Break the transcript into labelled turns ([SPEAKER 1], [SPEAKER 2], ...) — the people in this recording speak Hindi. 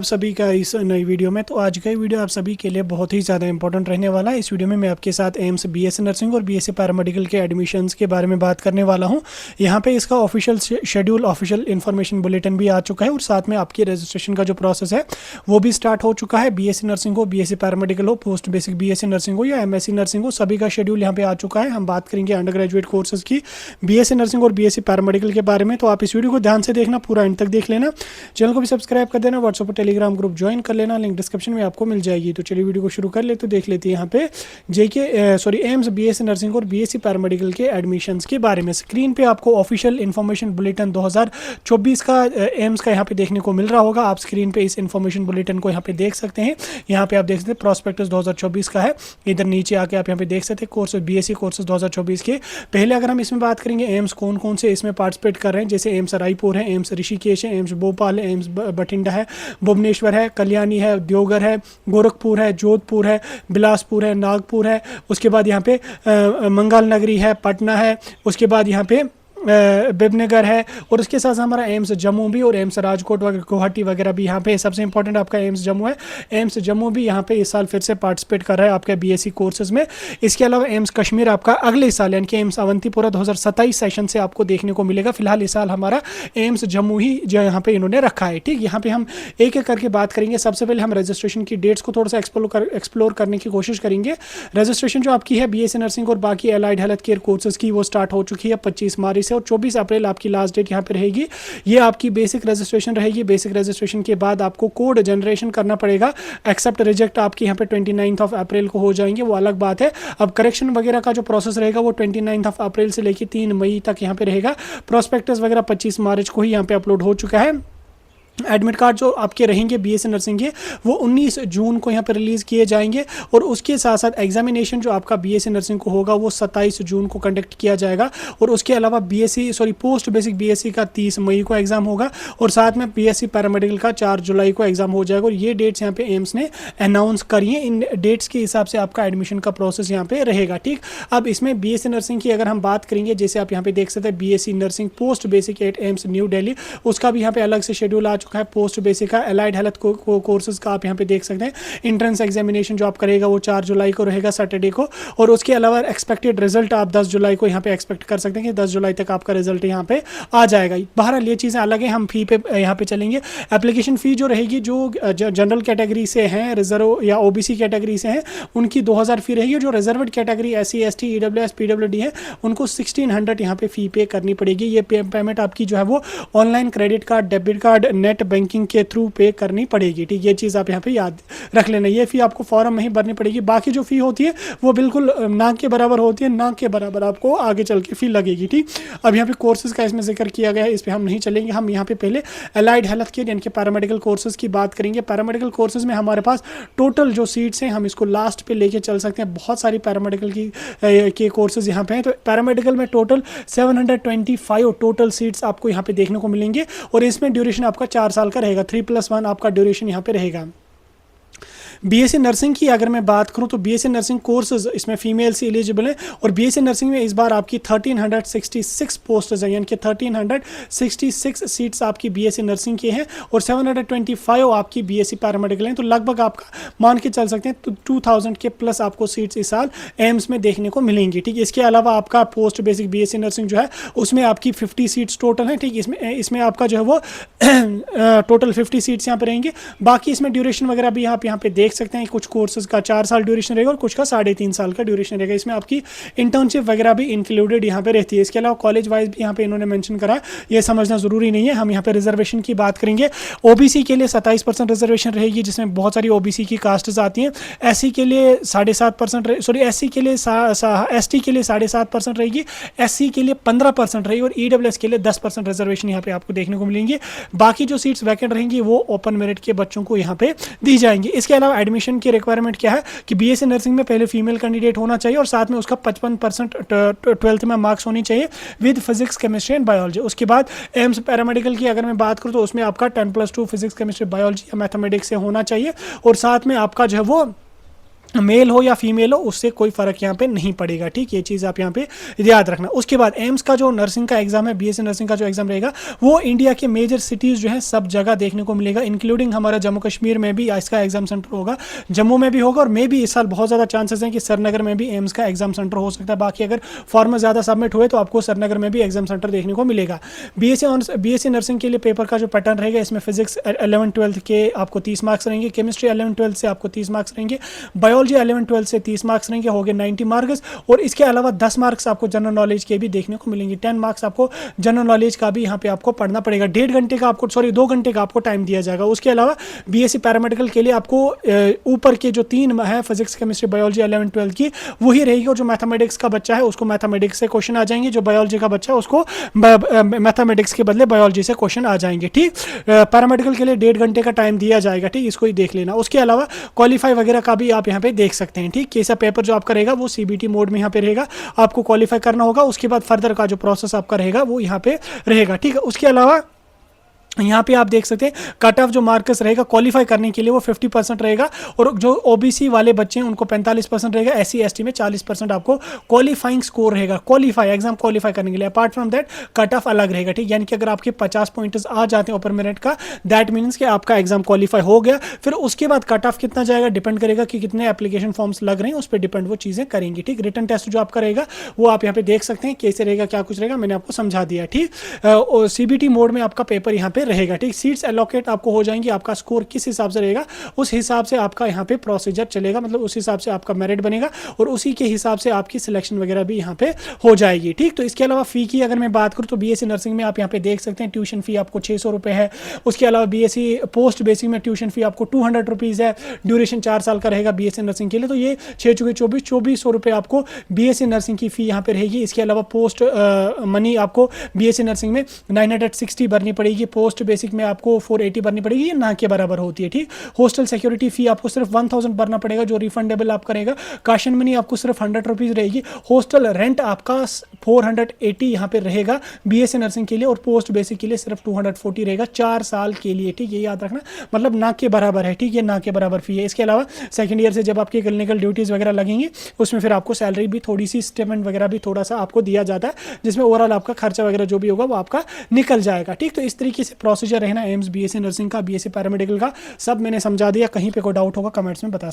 [SPEAKER 1] सभी का इस नई वीडियो में। तो आज का ये वीडियो आप सभी के लिए बहुत ही ज़्यादा इंपॉर्टेंट रहने वाला है। इस वीडियो में मैं आपके साथ एम्स बीएससी नर्सिंग और बीएससी पैरामेडिकल के एडमिशन्स के बारे में बात करने वाला हूं। यहां पे इसका official schedule, official information bulletin भी आ चुका है और साथ में आपकी रजिस्ट्रेशन का जो प्रोसेस है वो भी स्टार्ट हो चुका है। बीएससी नर्सिंग हो, बीएससी पैरामेडिकल हो, पोस्ट बेसिक बीएससी नर्सिंग हो या एमएससी नर्सिंग हो, सभी का शेड्यूल यहाँ पे आ चुका है। हम बात करेंगे अंडर ग्रेजुएट कोर्सेज की, बीएससी नर्सिंग और बीएससी पैरामेडिकल के बारे में। तो आप इस वीडियो को ध्यान से देखना, पूरा एंड तक देख लेना। चैनल को भी सब्सक्राइब कर देना, व्हाट्सएप और टेलीग्राम ग्रुप ज्वाइन कर लेना, लिंक डिस्क्रिप्शन में आपको मिल जाएगी। तो चलिए वीडियो को शुरू कर ले। तो देख लेते हैं यहाँ पे एम्स बीएससी नर्सिंग और बीएससी पैरामेडिकल के एडमिशन्स के बारे में। स्क्रीन पे आपको ऑफिशियल इन्फॉर्मेशन बुलेटिन 2024 का एम्स का यहाँ पे देखने को मिल रहा होगा। आप स्क्रीन पे इस इन्फॉर्मेशन बुलेटिन को यहाँ पे देख सकते हैं। यहाँ पे आप देख सकते हैं प्रोस्पेक्टस 2024 का है। इधर नीचे आके आप यहाँ पे देख सकते हैं कोर्स बीएससी कोर्सेज 2024 के। पहले अगर हम इसमें बात करेंगे एम्स कौन कौन से इसमें पार्टिसिपेट कर रहे हैं, जैसे एम्स रायपुर है, एम्स ऋषिकेश है, एम्स भोपाल है, एम्स बठिंडा है, भुवनेश्वर है, कल्याणी है, देवघर है, गोरखपुर है, जोधपुर है, बिलासपुर है, नागपुर है, उसके बाद यहाँ पे मंगल नगरी है, पटना है, उसके बाद यहाँ पे बिबनगर है, और उसके साथ हमारा एम्स जम्मू भी और एम्स राजकोट वगैरह गुवाहाटी वगैरह भी यहाँ पे। सबसे इंपॉर्टेंट आपका एम्स जम्मू है। एम्स जम्मू भी यहाँ पे इस साल फिर से पार्टिसिपेट कर रहा है आपके बीएससी कोर्सेज में। इसके अलावा एम्स कश्मीर आपका अगले साल यानी कि एम्स अवंतीपुरा 2027 सेशन से आपको देखने को मिलेगा। फिलहाल इस साल हमारा एम्स जम्मू ही जो यहाँ पे इन्होंने रखा है। ठीक, यहाँ पे हम एक एक करके बात करेंगे। सबसे पहले हम रजिस्ट्रेशन की डेट्स को थोड़ा सा एक्सप्लोर करने की कोशिश करेंगे। रजिस्ट्रेशन जो आपकी है बीएससी नर्सिंग और बाकी एलाइड हेल्थ केयर कोर्सेज की वो स्टार्ट हो चुकी है 25 मार्च से, और 24 अप्रैल आपकी लास्ट डेट यहाँ पे रहेगी। ये आपकी बेसिक रजिस्ट्रेशन रहेगी। बेसिक रजिस्ट्रेशन के बाद आपको कोड जनरेशन करना पड़ेगा। एक्सेप्ट रिजेक्ट आपके यहाँ पे 29 अप्रैल को हो जाएंगे, वो अलग बात है। अब करेक्शन वगैरह का जो प्रोसेस रहेगा वो 29 अप्रैल से लेकर 3 मई तक यहाँ पे रहेगा। प्रोस्पेक्टस वगैरह 25 मार्च को ही यहाँ पे अपलोड हो चुका है। एडमिट कार्ड जो आपके रहेंगे बीएससी नर्सिंग के वो 19 जून को यहाँ पर रिलीज़ किए जाएंगे, और उसके साथ साथ एग्जामिनेशन जो आपका बीएससी नर्सिंग को होगा वो 27 जून को कंडक्ट किया जाएगा। और उसके अलावा पोस्ट बेसिक बीएससी का 30 मई को एग्जाम होगा, और साथ में बीएससी पैरामेडिकल का 4 जुलाई को एग्जाम हो जाएगा। और ये डेट्स यहाँ पे एम्स ने अनाउंस करी है। इन डेट्स के हिसाब से आपका एडमिशन का प्रोसेस यहाँ पे रहेगा। ठीक, अब इसमें बीएससी नर्सिंग की अगर हम बात करेंगे, जैसे आप यहाँ पे देख सकते हैं BSc nursing post basic at AIIMS New Delhi, उसका भी यहाँ पे अलग से शेड्यूल आ चुका है। पोस्ट बेसिक का एलाइड हेल्थ कोर्सेज का आप यहाँ पे देख सकते हैं। एंट्रेंस एग्जामिनेशन जो आप करेगा वो 4 जुलाई को रहेगा, सैटरडे को। और उसके अलावा एक्सपेक्टेड रिजल्ट आप 10 जुलाई को यहाँ पे एक्सपेक्ट कर सकते हैं कि 10 जुलाई तक आपका रिजल्ट यहाँ पे आ जाएगा। बहरहाल ये चीज़ें अलग है, हम फी पे यहाँ पे चलेंगे। एप्लीकेशन फ़ी जो रहेगी, जो जनरल कैटेगरी से हैं, रिजर्व या ओबीसी कैटेगरी से हैं, उनकी 2000 फी रहेगी। जो reserved category SC ST EWS PWD है उनको 1600 यहाँ पे फी पे करनी पड़ेगी। ये पेमेंट आपकी जो है वो online credit card, debit card, net banking के थ्रू पे करनी पड़ेगी। ठीक, ये चीज़ आप यहाँ पे याद रख लेना। ये फी आपको फॉर्म में ही भरनी पड़ेगी। बाकी जो फी होती है वो बिल्कुल नाक के बराबर होती है, नाक के बराबर आपको आगे चल के फी लगेगी। ठीक, अब यहाँ पे कोर्सेज का इसमें जिक्र किया गया है, इस पे हम नहीं चलेंगे। हम यहाँ पे पहले एलाइड हेल्थ केयर यानी कि पैरामेडिकल कोर्सेज की बात करेंगे। पैरामेडिकल कोर्सेज में हमारे पास टोटल जो सीट्स हैं हम इसको लास्ट पे लेके चल सकते हैं। बहुत सारी पैरामेडिकल के कोर्सेज यहाँ पे हैं। तो पैरामेडिकल में टोटल 725 टोटल सीट्स आपको यहाँ पे देखने को मिलेंगे, और इसमें ड्यूरेशन आपका 4 साल का रहेगा। 3+1 आपका ड्यूरेशन यहाँ पे रहेगा। बीएससी नर्सिंग की अगर मैं बात करूं तो बीएससी नर्सिंग कोर्सेज इसमें फीमेल से एलिजिबल है, और बीएससी नर्सिंग में इस बार आपकी 1366 पोस्ट्स हैं, यानी कि 1366 सीट्स आपकी बीएससी नर्सिंग की हैं, और 725 आपकी बीएससी पैरामेडिकल हैं। तो लगभग आपका मान के चल सकते हैं तो 2000 के प्लस आपको सीट्स इस साल एम्स में देखने को मिलेंगी। ठीक, इसके अलावा आपका पोस्ट बेसिक बीएससी नर्सिंग जो है उसमें आपकी 50 सीट्स टोटल हैं। ठीक, इसमें आपका जो है वो टोटल 50 सीट्स यहाँ पे रहेंगी। बाकी इसमें ड्यूरेशन वगैरह भी आप यहाँ पे देख सकते हैं। कुछ कोर्सेज का 4 साल ड्यूरेशन रहेगा और कुछ का 3.5 साल का ड्यूरेशन रहेगा। इसमें आपकी इंटर्नशिप वगैरह भी इंक्लूडेड यहाँ पे रहती है। इसके अलावा कॉलेज वाइज भी यहाँ पे इन्होंने मेंशन करा है, ये समझना जरूरी नहीं है। हम यहाँ पे रिजर्वेशन की बात करेंगे। ओबीसी के लिए 27% रिजर्वेशन रहेगी, जिसमें बहुत सारी ओबीसी की कास्ट्स आती हैं। एससी के लिए 7.5%, सॉरी एससी के लिए एसटी के लिए 7.5% रहेगी, एससी के लिए 15% रहेगी, और ईडब्ल्यूएस के लिए 10% रिजर्वेशन यहाँ पे आपको देखने को मिलेंगे। बाकी जो सीट्स वैकेंट रहेंगी वो ओपन मेरिट के बच्चों को यहाँ पे दी जाएंगी। इसके अलावा एडमिशन की रिक्वायरमेंट क्या है कि बीएससी नर्सिंग में पहले फीमेल कैंडिडेट होना चाहिए, और साथ में उसका 55% 12th में मार्क्स होनी चाहिए with physics, chemistry and biology. उसके बाद एम्स पैरामेडिकल की अगर मैं बात करूँ तो उसमें आपका 10+2 फिजिक्स, केमिस्ट्री, बायोलॉजी या मैथमेटिक्स से होना चाहिए, और साथ में आपका जो है वो मेल हो या फीमेल हो उससे कोई फ़र्क यहाँ पे नहीं पड़ेगा। ठीक, ये चीज़ आप यहाँ पे याद रखना। उसके बाद एम्स का जो नर्सिंग का एग्जाम है, बीएससी नर्सिंग का जो एग्जाम रहेगा वो इंडिया के मेजर सिटीज़ जो है सब जगह देखने को मिलेगा, इंक्लूडिंग हमारा जम्मू कश्मीर में भी इसका एग्जाम सेंटर होगा, जम्मू में भी होगा, और मे भी इस साल बहुत ज़्यादा चांसेस हैं कि श्रीनगर में भी एम्स का एग्जाम सेंटर हो सकता है। बाकी अगर फॉर्म ज़्यादा सबमिट हुए तो आपको श्रीनगर में भी एग्जाम सेंटर देखने को मिलेगा। बीएससी नर्सिंग के लिए पेपर का जो पैटर्न रहेगा, इसमें फिजिक्स 11-12 के आपको 30 मार्क्स रहेंगे, केमिस्ट्री 11-12 से आपको 30 मार्क्स रहेंगे, बायोलॉजी 11-12 से 30 मार्क्स रहेंगे, हो गए 90 मार्क्स, और इसके अलावा 10 मार्क्स आपको जनरल नॉलेज के भी देखने को मिलेंगे। 10 मार्क्स आपको जनरल नॉलेज का भी यहाँ पे आपको पढ़ना पड़ेगा। 2 घंटे का आपको टाइम दिया जाएगा। उसके अलावा बीएससी पैरामेडिकल के लिए आपको ऊपर के जो 3 है फिजिक्स केमिस्ट्री बायोलॉजी 11-12 की वही रहेगी, और जो मैथमेटिक्स का बच्चा है उसको मैथमेटिक्स से क्वेश्चन आ जाएंगे, जो बायोलॉजी का बच्चा है उसको मैथमेटिक्स के बदले बायोलॉजी से क्वेश्चन आ जाएंगे। ठीक, पैरामेडिकल के लिए 1.5 घंटे का टाइम दिया जाएगा। ठीक, इसको ही देख लेना। उसके अलावा क्वालिफाई वगैरह का भी आप यहाँ पे देख सकते हैं। ठीक, कैसा पेपर जो आपका रहेगा वो सीबीटी मोड में यहाँ पे रहेगा, आपको क्वालिफाई करना होगा। उसके बाद फर्दर का जो प्रोसेस आपका रहेगा वो यहाँ पे रहेगा। ठीक है, उसके अलावा यहाँ पे आप देख सकते हैं कट ऑफ जो मार्क्स रहेगा क्वालिफाई करने के लिए वो 50% रहेगा, और जो ओबीसी वाले बच्चे हैं उनको 45% रहेगा, एससी एसटी में 40% आपको क्वालिफाइंग स्कोर रहेगा, एग्जाम क्वालिफाई करने के लिए। Apart from that cut off अलग रहेगा। ठीक, यानी कि अगर आपके 50 पॉइंट्स आ जाते हैं ऊपर मेरिट का, दैट मीन्स कि आपका एग्जाम क्वालिफाई हो गया। फिर उसके बाद कट ऑफ कितना जाएगा डिपेंड करेगा कि कितने एप्लीकेशन फॉर्म्स लग रहे हैं, उस पर डिपेंड वो चीज़ें करेंगी। ठीक, रिटन टेस्ट जो आपका रहेगा वो आप यहाँ पे देख सकते हैं कैसे रहेगा, क्या कुछ रहेगा, मैंने आपको समझा दिया। ठीक, सीबीटी मोड में आपका पेपर यहाँ पे रहेगा। ठीक, सीट्स एलोकेट आपको हो जाएंगी, आपका स्कोर किस हिसाब से रहेगा उस हिसाब से आपका यहाँ पे प्रोसीजर चलेगा, मतलब उस हिसाब से आपका मेरिट बनेगा और उसी के हिसाब से आपकी सिलेक्शन वगैरह भी यहाँ पे हो जाएगी। ठीक, तो इसके अलावा फी की अगर मैं बात करूँ तो बीएससी नर्सिंग में आप यहाँ पे देख सकते हैं ट्यूशन फी आपको 600 रुपये है। उसके अलावा बीएससी पोस्ट बेसिक में ट्यूशन फी आपको 200 रुपीज़ है। ड्यूरेशन 4 साल का रहेगा बीएससी नर्सिंग के लिए, तो ये 6 चुके 2400 रुपये आपको बीएससी नर्सिंग की फी यहाँ पे रहेगी। इसके अलावा पोस्ट मनी आपको बीएससी नर्सिंग में 960 भरनी पड़ेगी, पोस्ट बेसिक में आपको 480 भरनी पड़ेगी, ये ना के बराबर होती है। ठीक, हॉस्टल सिक्योरिटी फी आपको सिर्फ 1000 भरना पड़ेगा जो रिफंडेबल आप करेगा। काशन मनी आपको सिर्फ 100 रुपीज़ रहेगी। हॉस्टल रेंट आपका 480 यहाँ पे रहेगा बीएससी नर्सिंग के लिए, और पोस्ट बेसिक के लिए सिर्फ 240 रहेगा 4 साल के लिए। ठीक, ये याद रखना, मतलब ना के बराबर है। ठीक, ये ना के बराबर फी है। इसके अलावा सेकंड ईयर से जब आपकी क्लिनिकल ड्यूटीज़ वगैरह लगेंगी उसमें फिर आपको सैलरी भी थोड़ी सी स्टेटमेंट वगैरह भी थोड़ा सा आपको दिया जाता है, जिसमें ओवरऑल आपका खर्चा वगैरह जो भी होगा वो आपका निकल जाएगा। ठीक, तो इस तरीके से प्रोसीजर रहना एम्स बीएससी नर्सिंग का, बीएससी पैरामेडिकल का, सब मैंने समझा दिया। कहीं पे कोई डाउट होगा कमेंट्स में बता